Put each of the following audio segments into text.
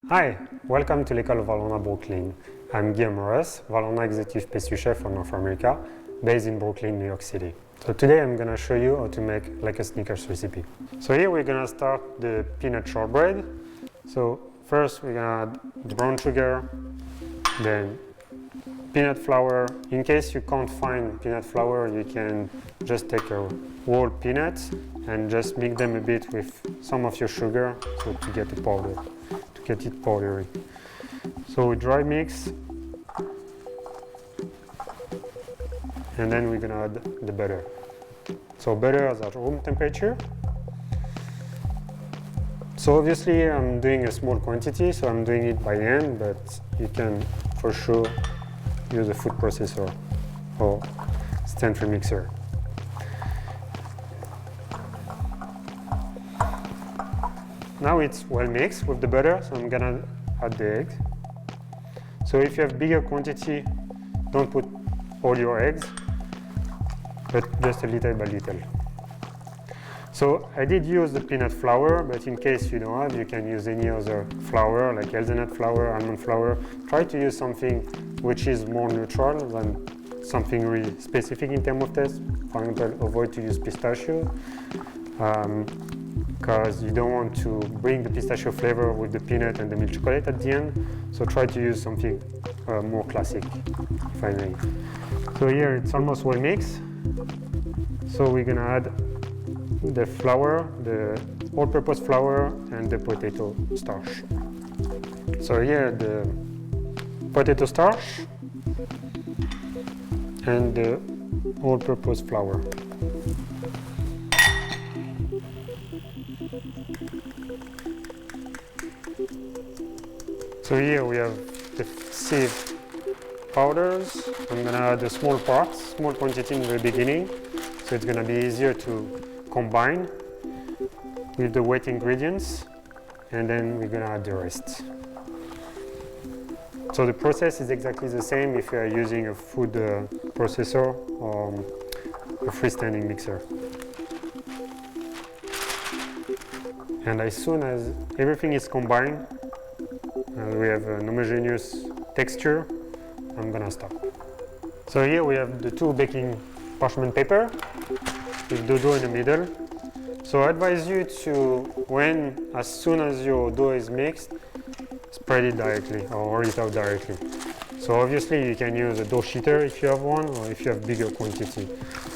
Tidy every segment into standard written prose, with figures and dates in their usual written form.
Hi, welcome to l'École Valrhona Brooklyn. I'm Guillaume Roesz, Valrhona Executive Pastry Chef for North America, based in Brooklyn, New York City. So today I'm gonna show you how to make like a Snickers recipe. So here we're gonna start the peanut shortbread. So first we're gonna add the brown sugar, then peanut flour. In case you can't find peanut flour, you can just take a whole peanuts and just mix them a bit with some of your sugar so to get the powder, to get it powdery. So we dry mix, and then we're gonna add the butter. So butter is at room temperature. So obviously I'm doing a small quantity, so I'm doing it by hand, but you can for sure use a food processor or stand-free mixer. Now it's well mixed with the butter, so I'm gonna add the egg. So if you have bigger quantity, don't put all your eggs, but just a little by little. So I did use the peanut flour, but in case you don't have, you can use any other flour, like hazelnut flour, almond flour. Try to use something which is more neutral than something really specific in terms of taste. For example, avoid to use pistachio, because you don't want to bring the pistachio flavor with the peanut and the milk chocolate at the end. So try to use something more classic, if I may. So here it's almost well mixed. So we're gonna add the flour, the all-purpose flour, and the potato starch. So here the potato starch and the all-purpose flour. So here we have the sieve powders. I'm gonna add a small quantity in the beginning, so it's gonna be easier to combine with the wet ingredients, and then we're gonna add the rest. So the process is exactly the same if you are using a food processor or a freestanding mixer. And as soon as everything is combined, we have an homogeneous texture, I'm gonna stop. So here we have the two baking parchment paper with the dough in the middle. So I advise you to, as soon as your dough is mixed, spread it directly or roll it out directly. So obviously you can use a dough sheeter if you have one, or if you have bigger quantity.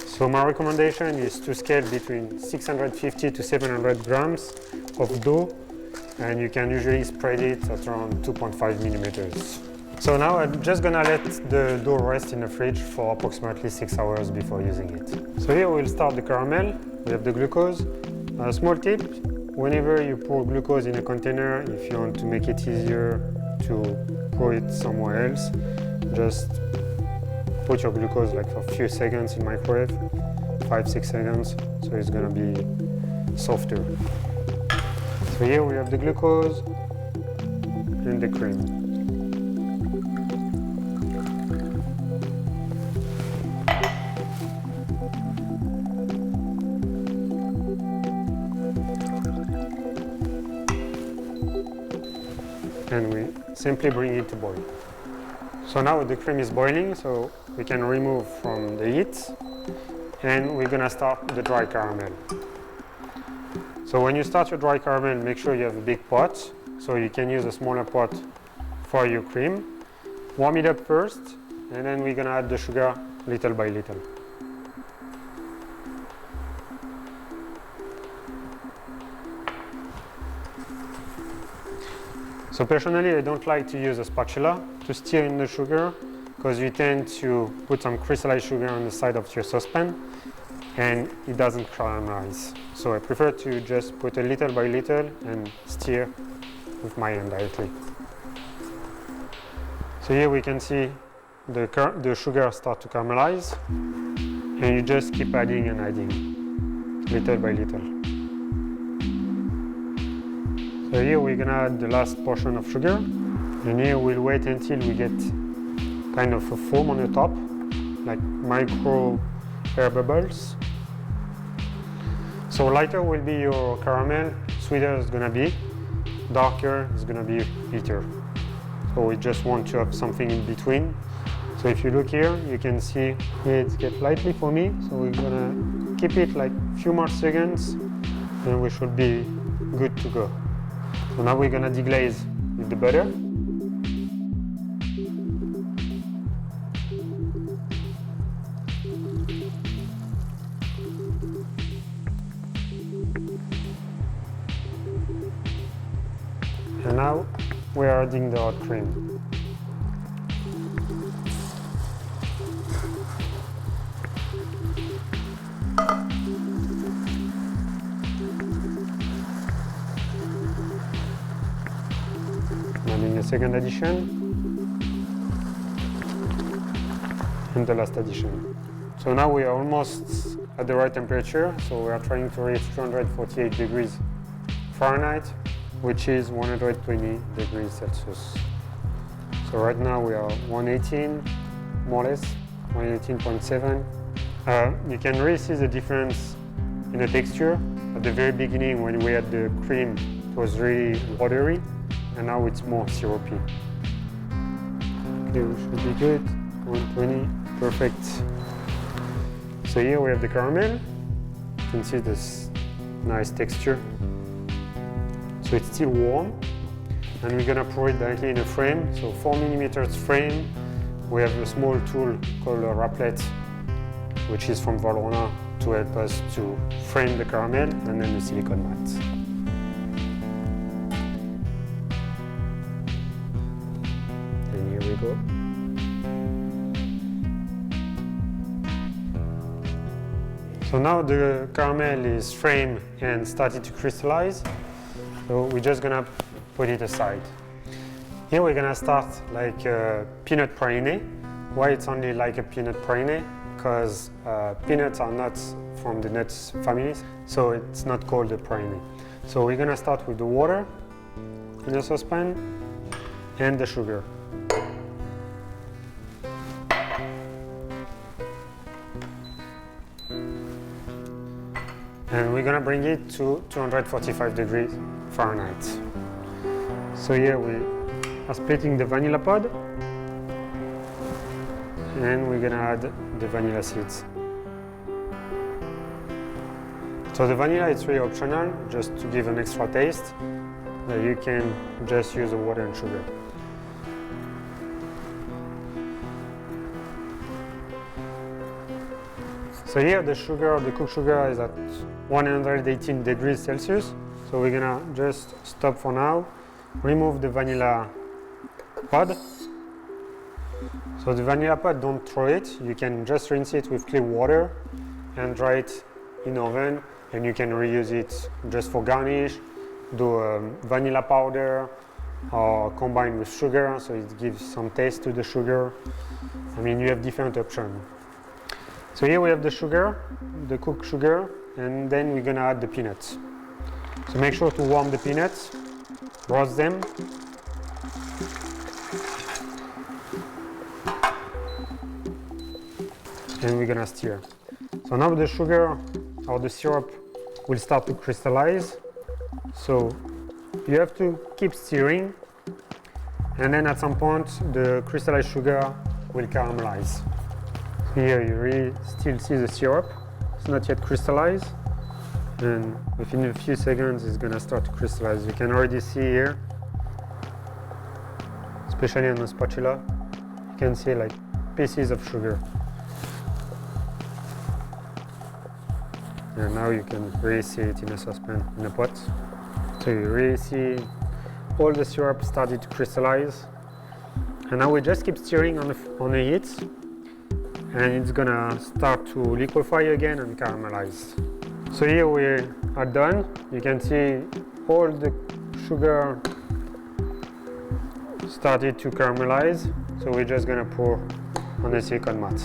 So my recommendation is to scale between 650 to 700 grams of dough, and you can usually spread it at around 2.5 millimeters. So now I'm just gonna let the dough rest in the fridge for approximately 6 hours before using it. So here we'll start the caramel. We have the glucose. A small tip, whenever you pour glucose in a container, if you want to make it easier to pour it somewhere else, just put your glucose like for a few seconds in microwave, 5-6 seconds, so it's gonna be softer. So here we have the glucose and the cream. And we simply bring it to boil. So now the cream is boiling, so we can remove from the heat, and we're gonna start the dry caramel. So when you start your dry caramel, make sure you have a big pot, so you can use a smaller pot for your cream. Warm it up first, and then we're gonna add the sugar little by little. So personally, I don't like to use a spatula to stir in the sugar, because you tend to put some crystallized sugar on the side of your saucepan and it doesn't caramelize. So I prefer to just put a little by little and stir with my hand directly. So here we can see the sugar start to caramelize, and you just keep adding and adding, little by little. So here we're gonna add the last portion of sugar, and here we'll wait until we get kind of a foam on the top, like micro air bubbles. So lighter will be your caramel, sweeter it's gonna be, darker it's gonna be bitter. So we just want to have something in between. So if you look here, you can see it gets lightly foamy. So we're gonna keep it like a few more seconds and we should be good to go. So now we're gonna deglaze with the butter. And now we are adding the hot cream. Adding a second addition and the last addition. So now we are almost at the right temperature. So we are trying to reach 248 degrees Fahrenheit, which is 120 degrees Celsius. So right now we are 118, more or less, 118.7. You can really see the difference in the texture. At the very beginning when we had the cream, it was really watery, and now it's more syrupy. Okay, we should be good, 120, perfect. So here we have the caramel. You can see this nice texture. So it's still warm, and we're gonna pour it directly in a frame. So 4mm frame. We have a small tool called a raplet, which is from Valrhona, to help us to frame the caramel, and then the silicone mat. And here we go. So now the caramel is framed and started to crystallize. So we're just gonna put it aside. Here we're gonna start like a peanut praline. Why it's only like a peanut praline? Because peanuts are not from the nuts families, so it's not called a praline. So we're gonna start with the water in a saucepan and the sugar. And we're gonna bring it to 245 degrees Fahrenheit. So here we are splitting the vanilla pod, and we're gonna add the vanilla seeds. So the vanilla is really optional, just to give an extra taste. You can just use the water and sugar. So here the sugar, the cooked sugar, is at 118 degrees Celsius. So we're gonna just stop for now, remove the vanilla pod. So the vanilla pod, don't throw it. You can just rinse it with clean water and dry it in oven, and you can reuse it just for garnish, do vanilla powder or combine with sugar, so it gives some taste to the sugar. I mean, you have different options. So here we have the sugar, the cooked sugar, and then we're gonna add the peanuts. So make sure to warm the peanuts, roast them. And we're gonna stir. So now the sugar or the syrup will start to crystallize. So you have to keep stirring, and then at some point the crystallized sugar will caramelize. Here you really still see the syrup. It's not yet crystallized, and within a few seconds it's gonna start to crystallize. You can already see here, especially on the spatula, you can see like pieces of sugar. And now you can really see it in a saucepan, in a pot. So you really see all the syrup started to crystallize. And now we just keep stirring on the heat, and it's gonna start to liquefy again and caramelize. So here we are done. You can see all the sugar started to caramelize. So we're just gonna pour on the silicone mat.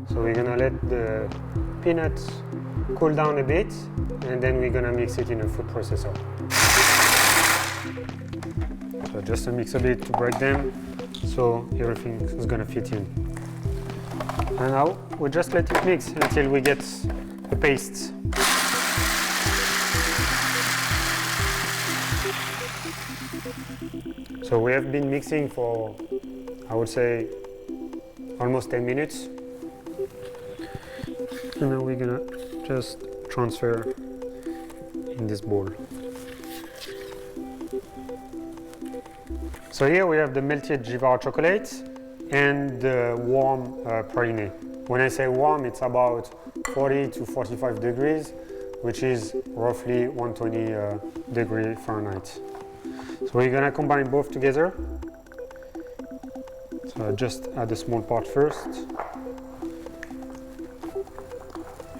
So we're gonna let the peanuts cool down a bit, and then we're gonna mix it in a food processor. So just to mix a bit to break them, so everything is gonna fit in. And now we just let it mix until we get the paste. So we have been mixing for, I would say, almost 10 minutes. And now we're gonna just transfer in this bowl. So here we have the melted Jivara chocolate and the warm praline. When I say warm, it's about 40 to 45 degrees, which is roughly 120 degrees Fahrenheit. So we're gonna combine both together. So I just add a small part first,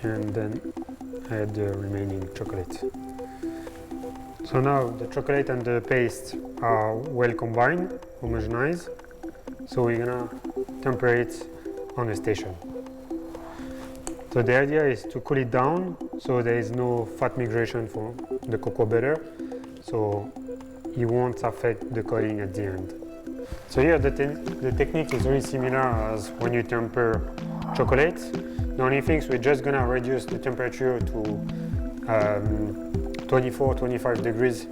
and then add the remaining chocolate. So now the chocolate and the paste are well combined, homogenized. So we're gonna temper it on a station. So the idea is to cool it down so there is no fat migration for the cocoa butter, so it won't affect the coating at the end. So here the technique is very similar as when you temper chocolate. The only thing is we're just gonna reduce the temperature to 24-25 degrees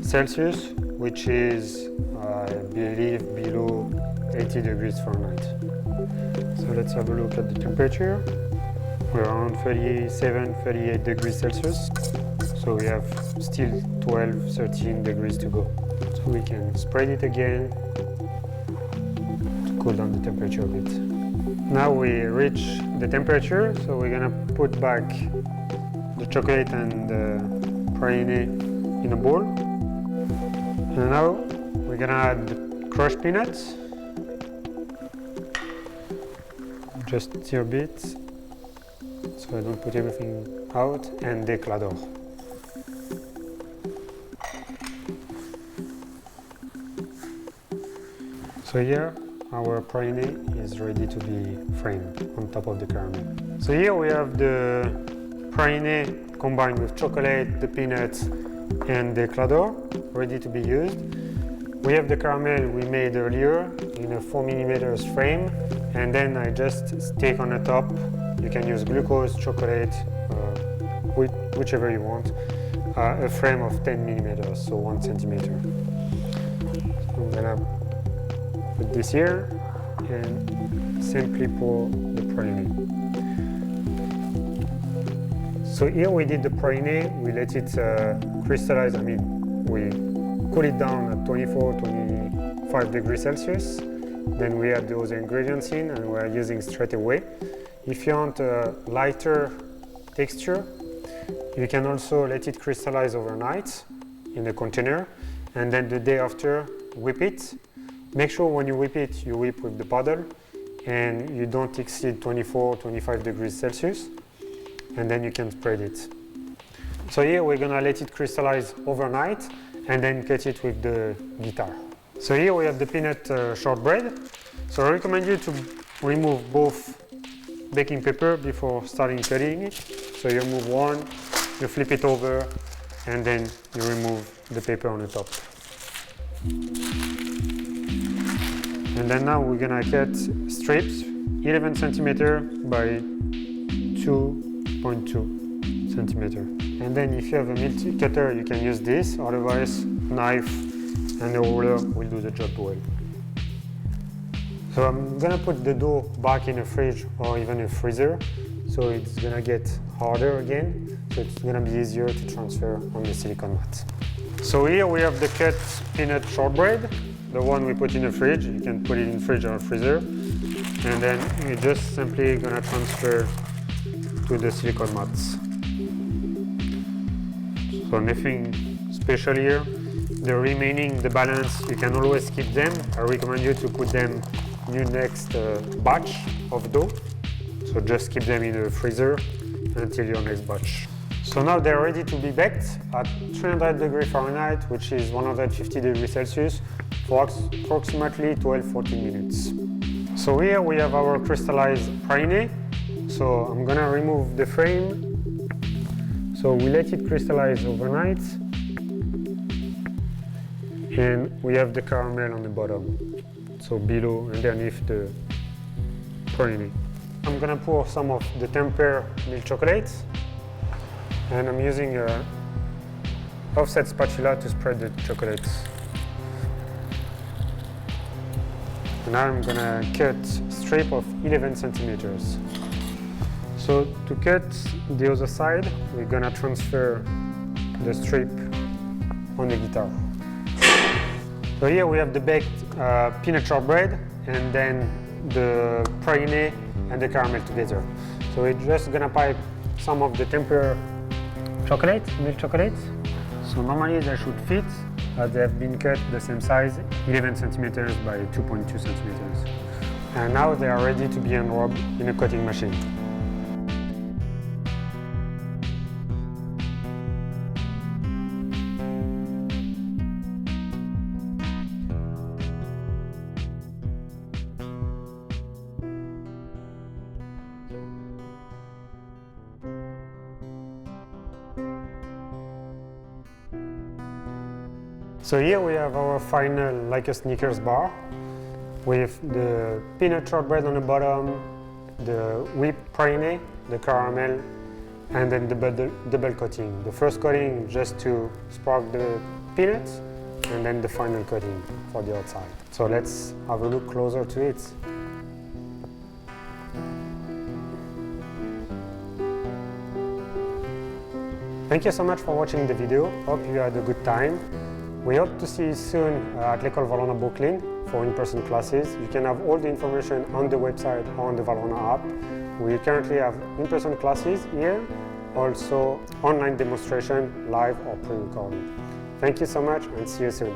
Celsius, which is, I believe, below 80 degrees Fahrenheit. So let's have a look at the temperature. We're around 37-38 degrees Celsius. So we have still 12-13 degrees to go. So we can spread it again to cool down the temperature a bit. Now we reach the temperature, so we're gonna put back the chocolate and the praline in a bowl. And now we're gonna add crushed peanuts. Just stir a bit, so I don't put everything out, and the Eclador. So here our praline is ready to be framed on top of the caramel. So here we have the praline combined with chocolate, the peanuts, and the Eclador ready to be used. We have the caramel we made earlier in a 4mm frame, and then I just stick on the top. You can use glucose, chocolate, whichever you want, a frame of 10mm, so 1 centimeter. So I'm gonna put this here and simply pour the praline. So here we did the praline, we let it crystallize, we cool it down at 24-25 degrees Celsius. Then we add those ingredients in and we're using straight away. If you want a lighter texture, you can also let it crystallize overnight in a container, and then the day after whip it. Make sure when you whip it, you whip with the paddle and you don't exceed 24-25 degrees Celsius, and then you can spread it. So here we're gonna let it crystallize overnight and then cut it with the guitar. So here we have the peanut shortbread. So I recommend you to remove both baking paper before starting cutting it. So you remove one, you flip it over, and then you remove the paper on the top. And then now we're gonna cut strips 11 centimeter by 2.2 centimeter. And then if you have a multi cutter, you can use this, otherwise knife and a ruler will do the job well. So I'm gonna put the dough back in the fridge or even a freezer, so it's gonna get harder again, so it's gonna be easier to transfer on the silicone mat. So here we have the cut peanut shortbread, the one we put in the fridge. You can put it in the fridge or freezer, and then we're just simply gonna transfer to the silicone mats. So nothing special here. The remaining, the balance, you can always skip them. I recommend you to put them in your next batch of dough. So just keep them in the freezer until your next batch. So now they're ready to be baked at 300 degrees Fahrenheit, which is 150 degrees Celsius, for approximately 12-14 minutes. So here we have our crystallized praline. So I'm gonna remove the frame. So we let it crystallize overnight. And we have the caramel on the bottom, so below, underneath the praline. I'm gonna pour some of the tempered milk chocolate, and I'm using a offset spatula to spread the chocolates. And now I'm gonna cut a strip of 11 centimeters. So to cut the other side, we're gonna transfer the strip on the guitar. So here we have the baked peanut shortbread and then the praline and the caramel together. So we're just gonna pipe some of the tempered chocolate, milk chocolate. So normally they should fit, as they have been cut the same size, 11 centimeters by 2.2 centimeters. And now they are ready to be unrolled in a cutting machine. So here we have our final, like a Snickers bar, with the peanut shortbread on the bottom, the whipped praline, the caramel, and then the double coating. The first coating just to spark the peanuts, and then the final coating for the outside. So let's have a look closer to it. Thank you so much for watching the video. Hope you had a good time. We hope to see you soon at l'École Valrhona Brooklyn for in-person classes. You can have all the information on the website or on the Valrhona app. We currently have in-person classes here, also online demonstration, live or pre-recorded. Thank you so much and see you soon.